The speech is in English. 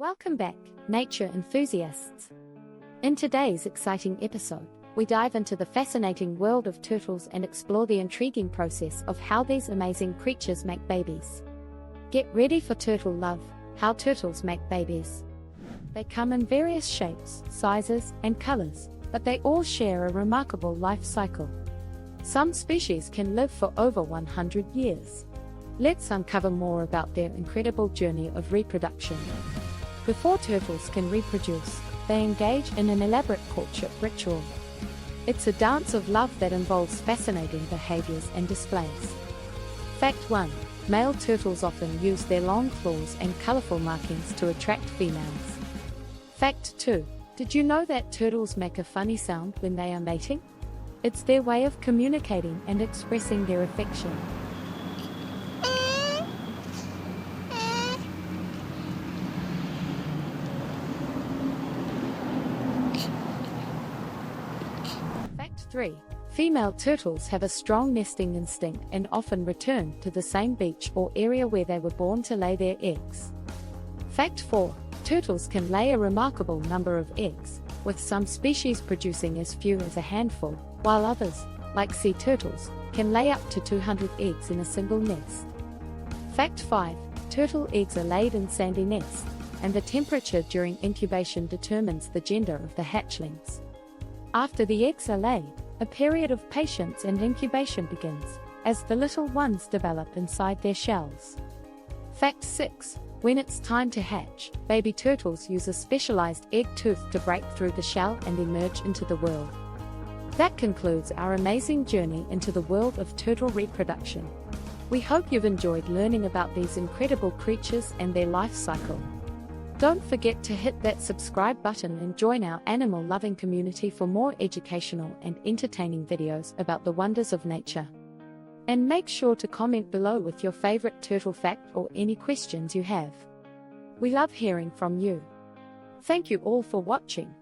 Welcome back, nature enthusiasts. In today's exciting episode, we dive into the fascinating world of turtles and explore the intriguing process of how these amazing creatures make babies. Get ready for turtle love, how turtles make babies. They come in various shapes, sizes, and colors, but they all share a remarkable life cycle. Some species can live for over 100 years. Let's uncover more about their incredible journey of reproduction. Before turtles can reproduce, they engage in an elaborate courtship ritual. It's a dance of love that involves fascinating behaviors and displays. Fact 1. Male turtles often use their long claws and colorful markings to attract females. Fact 2. Did you know that turtles make a funny sound when they are mating? It's their way of communicating and expressing their affection. Fact 3. Female turtles have a strong nesting instinct and often return to the same beach or area where they were born to lay their eggs. Fact 4. Turtles can lay a remarkable number of eggs, with some species producing as few as a handful, while others, like sea turtles, can lay up to 200 eggs in a single nest. Fact 5. Turtle eggs are laid in sandy nests, and the temperature during incubation determines the gender of the hatchlings. After the eggs are laid, a period of patience and incubation begins, as the little ones develop inside their shells. Fact 6. When it's time to hatch, baby turtles use a specialized egg tooth to break through the shell and emerge into the world. That concludes our amazing journey into the world of turtle reproduction. We hope you've enjoyed learning about these incredible creatures and their life cycle. Don't forget to hit that subscribe button and join our animal-loving community for more educational and entertaining videos about the wonders of nature. And make sure to comment below with your favorite turtle fact or any questions you have. We love hearing from you. Thank you all for watching.